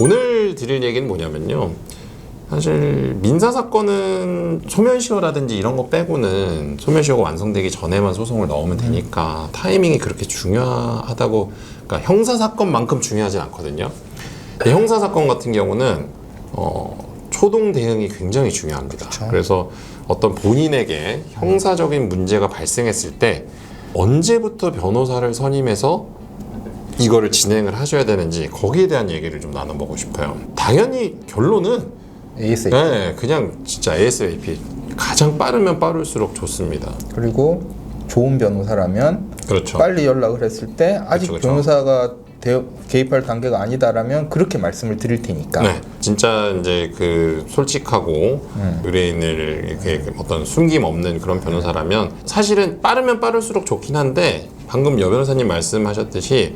오늘 드릴 얘기는 뭐냐면요. 사실 민사사건은 소멸시효라든지 이런 거 빼고는 소멸시효가 완성되기 전에만 소송을 넣으면 되니까 타이밍이 그렇게 중요하다고, 그러니까 형사사건만큼 중요하지 않거든요. 근데 형사사건 같은 경우는 초동 대응이 굉장히 중요합니다. 그쵸. 그래서 어떤 본인에게 형사적인 문제가 발생했을 때 언제부터 변호사를 선임해서 이거를 진행을 하셔야 되는지 거기에 대한 얘기를 좀 나눠보고 싶어요. 당연히 결론은 ASAP. 네, 그냥 진짜 ASAP 가장 빠르면 빠를수록 좋습니다. 그리고 좋은 변호사라면 그렇죠. 빨리 연락을 했을 때 아직 그쵸. 변호사가 개입할 단계가 아니다라면 그렇게 말씀을 드릴 테니까. 네, 진짜 이제 그 솔직하고 의뢰인을 이렇게 어떤 숨김 없는 그런 변호사라면 사실은 빠르면 빠를수록 좋긴 한데 방금 여 변호사님 말씀하셨듯이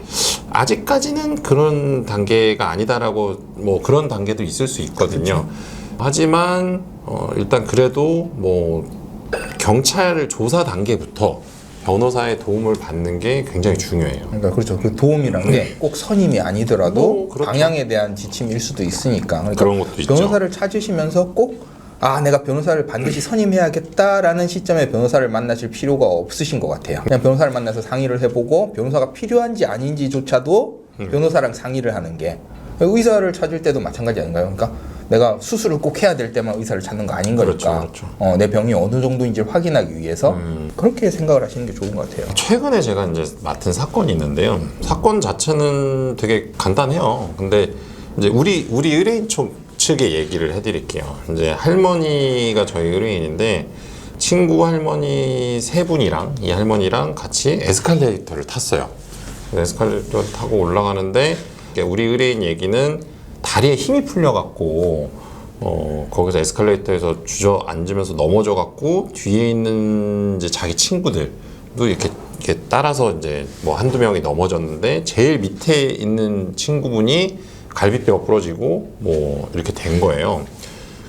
아직까지는 그런 단계가 아니다라고 뭐 그런 단계도 있을 수 있거든요. 하지만 일단 그래도 뭐 경찰 조사 단계부터 변호사의 도움을 받는 게 굉장히 중요해요. 그러니까 그렇죠. 그 도움이란 게 꼭 선임이 아니더라도 그렇죠. 방향에 대한 지침일 수도 있으니까. 그러니까 그런 것도 있죠. 변호사를 찾으시면서 꼭 내가 변호사를 반드시 선임해야겠다라는 시점에 변호사를 만나실 필요가 없으신 것 같아요. 그냥 변호사를 만나서 상의를 해보고 변호사가 필요한지 아닌지조차도 변호사랑 상의를 하는 게, 의사를 찾을 때도 마찬가지 아닌가요? 그러니까 내가 수술을 꼭 해야 될 때만 의사를 찾는 거 아닌 거니까. 그렇죠. 내 병이 어느 정도인지 확인하기 위해서 그렇게 생각을 하시는 게 좋은 것 같아요. 최근에 제가 이제 맡은 사건이 있는데요. 사건 자체는 되게 간단해요. 근데 이제 우리 의뢰인 측의 얘기를 해드릴게요. 이제 할머니가 저희 의뢰인인데 친구 할머니 세 분이랑 이 할머니랑 같이 에스컬레이터를 탔어요. 에스컬레이터 타고 올라가는데 우리 의뢰인 얘기는 다리에 힘이 풀려갖고 거기서 에스컬레이터에서 주저앉으면서 넘어져갖고 뒤에 있는 이제 자기 친구들도 이렇게 따라서 이제 뭐 한두 명이 넘어졌는데 제일 밑에 있는 친구분이 갈비뼈가 부러지고 뭐 이렇게 된 거예요.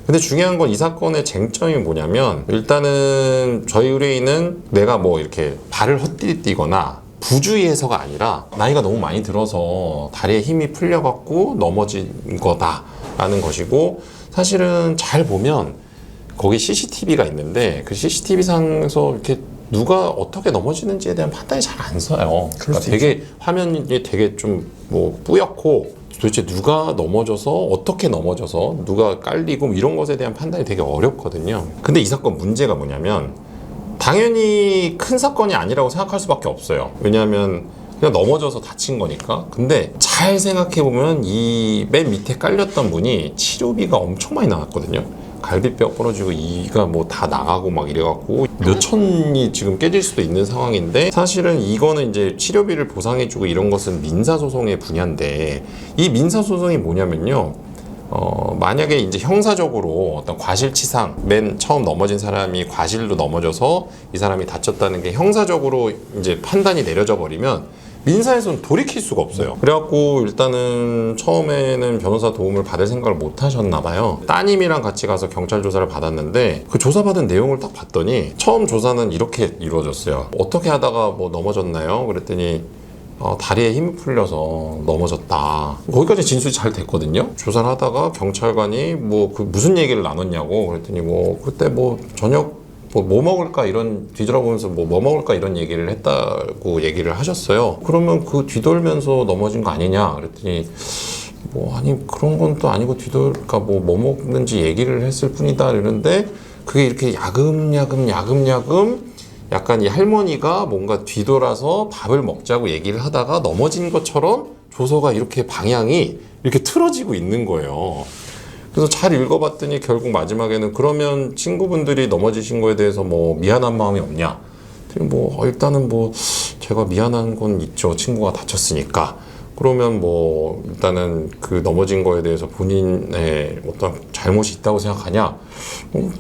근데 중요한 건 이 사건의 쟁점이 뭐냐면 일단은 저희 의뢰인은 내가 뭐 이렇게 발을 헛디디거나 부주의해서가 아니라 나이가 너무 많이 들어서 다리에 힘이 풀려갖고 넘어진 거다라는 것이고, 사실은 잘 보면 거기 CCTV가 있는데 그 CCTV 상에서 이렇게 누가 어떻게 넘어지는지에 대한 판단이 잘 안 서요. 그러니까 되게 화면이 되게 좀 뭐 뿌옇고 도대체 누가 넘어져서 어떻게 넘어져서 누가 깔리고 뭐 이런 것에 대한 판단이 되게 어렵거든요. 근데 이 사건 문제가 뭐냐면 당연히 큰 사건이 아니라고 생각할 수밖에 없어요. 왜냐하면 그냥 넘어져서 다친 거니까. 근데 잘 생각해보면 이 맨 밑에 깔렸던 분이 치료비가 엄청 많이 나왔거든요. 갈비뼈 부러지고 이가 뭐 다 나가고 막 이래갖고 몇 천이 지금 깨질 수도 있는 상황인데, 사실은 이거는 이제 치료비를 보상해주고 이런 것은 민사소송의 분야인데, 이 민사소송이 뭐냐면요. 만약에 이제 형사적으로 어떤 과실치상, 맨 처음 넘어진 사람이 과실로 넘어져서 이 사람이 다쳤다는 게 형사적으로 이제 판단이 내려져 버리면 민사에서는 돌이킬 수가 없어요. 그래갖고 일단은 처음에는 변호사 도움을 받을 생각을 못 하셨나 봐요. 따님이랑 같이 가서 경찰 조사를 받았는데 그 조사받은 내용을 딱 봤더니 처음 조사는 이렇게 이루어졌어요. 어떻게 하다가 뭐 넘어졌나요? 그랬더니 다리에 힘이 풀려서 넘어졌다. 거기까지 진술이 잘 됐거든요. 조사를 하다가 경찰관이 뭐 그 무슨 얘기를 나눴냐고 그랬더니 뭐 그때 뭐 저녁 뭐 먹을까 이런 뒤돌아보면서 뭐 먹을까 이런 얘기를 했다고 얘기를 하셨어요. 그러면 그 뒤돌면서 넘어진 거 아니냐 그랬더니 뭐 아니 그런 건 또 아니고 그러니까 뭐 먹는지 얘기를 했을 뿐이다 이러는데, 그게 이렇게 야금야금 약간 이 할머니가 뭔가 뒤돌아서 밥을 먹자고 얘기를 하다가 넘어진 것처럼 조서가 이렇게 방향이 이렇게 틀어지고 있는 거예요. 그래서 잘 읽어봤더니 결국 마지막에는 그러면 친구분들이 넘어지신 거에 대해서 뭐 미안한 마음이 없냐? 뭐 일단은 뭐 제가 미안한 건 있죠. 친구가 다쳤으니까. 그러면 뭐 일단은 그 넘어진 거에 대해서 본인의 어떤 잘못이 있다고 생각하냐?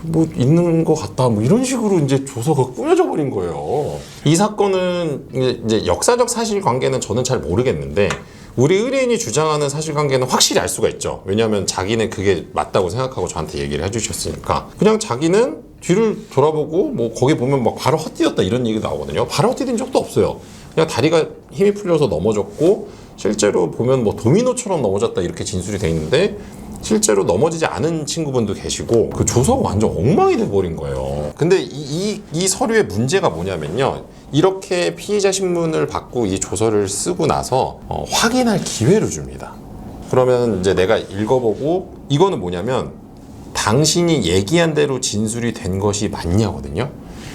뭐 있는 것 같다. 뭐 이런 식으로 이제 조서가 꾸며져 버린 거예요. 이 사건은 이제 역사적 사실관계는 저는 잘 모르겠는데 우리 의뢰인이 주장하는 사실관계는 확실히 알 수가 있죠. 왜냐하면 자기는 그게 맞다고 생각하고 저한테 얘기를 해주셨으니까. 그냥 자기는 뒤를 돌아보고 뭐 거기 보면 막 발을 헛디뎠다 이런 얘기 나오거든요. 발을 헛디딘 적도 없어요. 그냥 다리가 힘이 풀려서 넘어졌고 실제로 보면 뭐 도미노처럼 넘어졌다 이렇게 진술이 돼 있는데 실제로 넘어지지 않은 친구분도 계시고 그 조서가 완전 엉망이 돼버린 거예요. 근데 이 서류의 문제가 뭐냐면요. 이렇게 피의자 신문을 받고 이 조서를 쓰고 나서 확인할 기회를 줍니다. 그러면 이제 내가 읽어보고 이거는 뭐냐면 당신이 얘기한 대로 진술이 된 것이 맞냐거든요.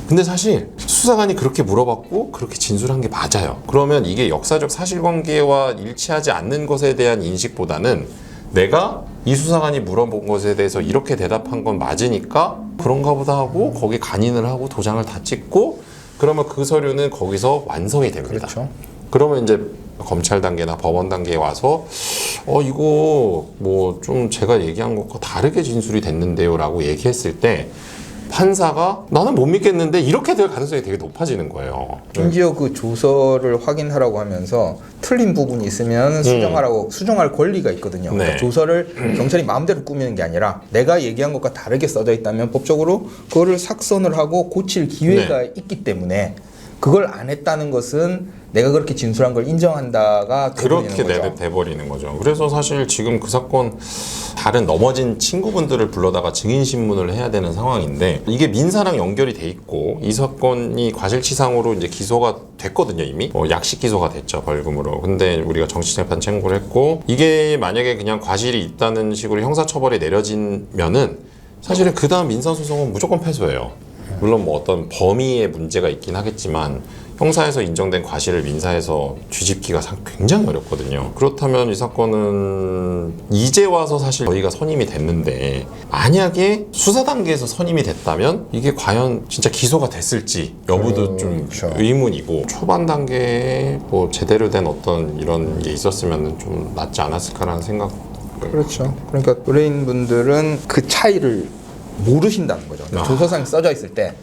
근데 사실 수사관이 그렇게 물어봤고 그렇게 진술한 게 맞아요. 그러면 이게 역사적 사실관계와 일치하지 않는 것에 대한 인식보다는 내가 이 수사관이 물어본 것에 대해서 이렇게 대답한 건 맞으니까 그런가 보다 하고 거기 간인을 하고 도장을 다 찍고 그러면 그 서류는 거기서 완성이 됩니다. 그렇죠. 그러면 이제 검찰 단계나 법원 단계에 와서 이거 뭐 좀 제가 얘기한 것과 다르게 진술이 됐는데요 라고 얘기했을 때 판사가 나는 못 믿겠는데 이렇게 될 가능성이 되게 높아지는 거예요. 심지어 그 조서를 확인하라고 하면서 틀린 부분이 있으면 수정할 권리가 있거든요. 네. 그러니까 조서를 경찰이 마음대로 꾸미는 게 아니라 내가 얘기한 것과 다르게 써져 있다면 법적으로 그거를 삭선을 하고 고칠 기회가 있기 때문에 그걸 안 했다는 것은 내가 그렇게 진술한 걸 인정한다가 돼버리는 그렇게 거죠. 돼버리는 거죠. 그래서 사실 지금 그 사건 다른 넘어진 친구분들을 불러다가 증인신문을 해야 되는 상황인데 이게 민사랑 연결이 돼 있고 이 사건이 과실치상으로 이제 기소가 됐거든요 이미 약식 기소가 됐죠 벌금으로. 근데 우리가 정치재판 청구를 했고 이게 만약에 그냥 과실이 있다는 식으로 형사처벌이 내려지면은 사실은 그 다음 민사소송은 무조건 패소예요. 물론 뭐 어떤 범위의 문제가 있긴 하겠지만 형사에서 인정된 과실을 민사에서 뒤집기가 굉장히 어렵거든요. 그렇다면 이 사건은 이제 와서 사실 저희가 선임이 됐는데 만약에 수사 단계에서 선임이 됐다면 이게 과연 진짜 기소가 됐을지 여부도 좀 의문이고 초반 단계에 뭐 제대로 된 어떤 이런 게 있었으면 좀 낫지 않았을까라는 생각. 그렇죠. 그러니까 의뢰인분들은 그 차이를 모르신다는 거죠. 조서상에 써져 있을 때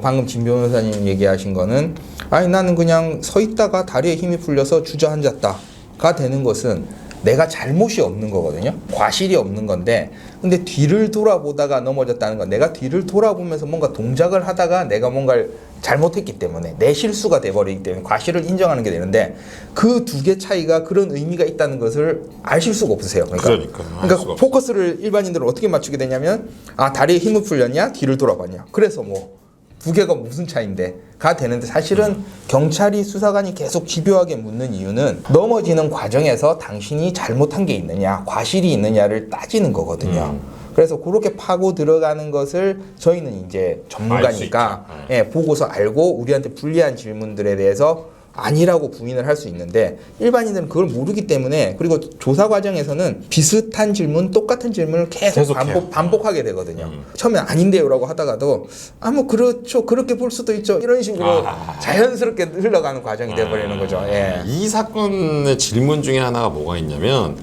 방금 진 변호사님 얘기하신 거는 아니 나는 그냥 서 있다가 다리에 힘이 풀려서 주저앉았다가 되는 것은 내가 잘못이 없는 거거든요. 과실이 없는 건데 근데 뒤를 돌아보다가 넘어졌다는 건 내가 뒤를 돌아보면서 뭔가 동작을 하다가 내가 뭔가를 잘못했기 때문에 내 실수가 돼버리기 때문에 과실을 인정하는 게 되는데 그 두 개 차이가 그런 의미가 있다는 것을 아실 수가 없으세요. 그러니까 포커스를 일반인들은 어떻게 맞추게 되냐면 다리에 힘을 풀렸냐 뒤를 돌아봤냐 그래서 뭐 두 개가 무슨 차이인데 가 되는데 사실은 경찰이 수사관이 계속 집요하게 묻는 이유는 넘어지는 과정에서 당신이 잘못한 게 있느냐 과실이 있느냐를 따지는 거거든요. 그래서 그렇게 파고 들어가는 것을 저희는 이제 전문가니까 보고서 알고 우리한테 불리한 질문들에 대해서 아니라고 부인을 할 수 있는데 일반인들은 그걸 모르기 때문에 그리고 조사 과정에서는 비슷한 질문 똑같은 질문을 계속 반복하게 되거든요. 처음에 아닌데요라고 하다가도 뭐 그렇죠 그렇게 볼 수도 있죠 이런 식으로 자연스럽게 흘러가는 과정이 돼버리는 거죠. 이 사건의 질문 중에 하나가 뭐가 있냐면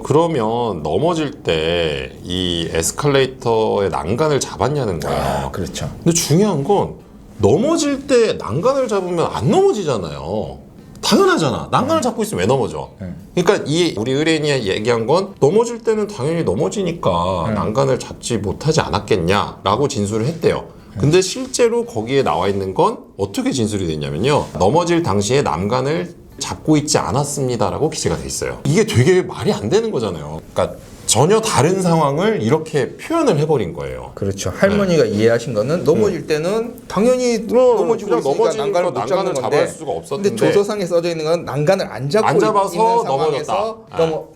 그러면 넘어질 때 이 에스컬레이터의 난간을 잡았냐는 거예요. 그렇죠. 근데 중요한 건 넘어질 때 난간을 잡으면 안 넘어지잖아요. 당연하잖아. 난간을 잡고 있으면 왜 넘어져? 그러니까 우리 의뢰인이 얘기한 건 넘어질 때는 당연히 넘어지니까 난간을 잡지 못하지 않았겠냐라고 진술을 했대요. 근데 실제로 거기에 나와 있는 건 어떻게 진술이 됐냐면요. 넘어질 당시에 난간을 잡고 있지 않았습니다라고 기재가 돼 있어요. 이게 되게 말이 안 되는 거잖아요. 그러니까 전혀 다른 상황을 이렇게 표현을 해버린 거예요. 그렇죠. 할머니가 이해하신 거는 넘어질 때는 당연히 넘어지고 있으니까 난간을 못 잡는 건데 잡을 수가 없었는데 근데 조서상에 써져 있는 건 난간을 안 잡고 있는 상황에서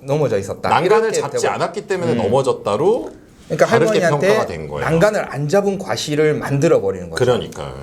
넘어져 있었다. 난간을 잡지 않았기 때문에 넘어졌다로 그러니까 다르게 평가가 할머니한테 된 거예요. 난간을 안 잡은 과실을 만들어 버리는 거죠. 그러니까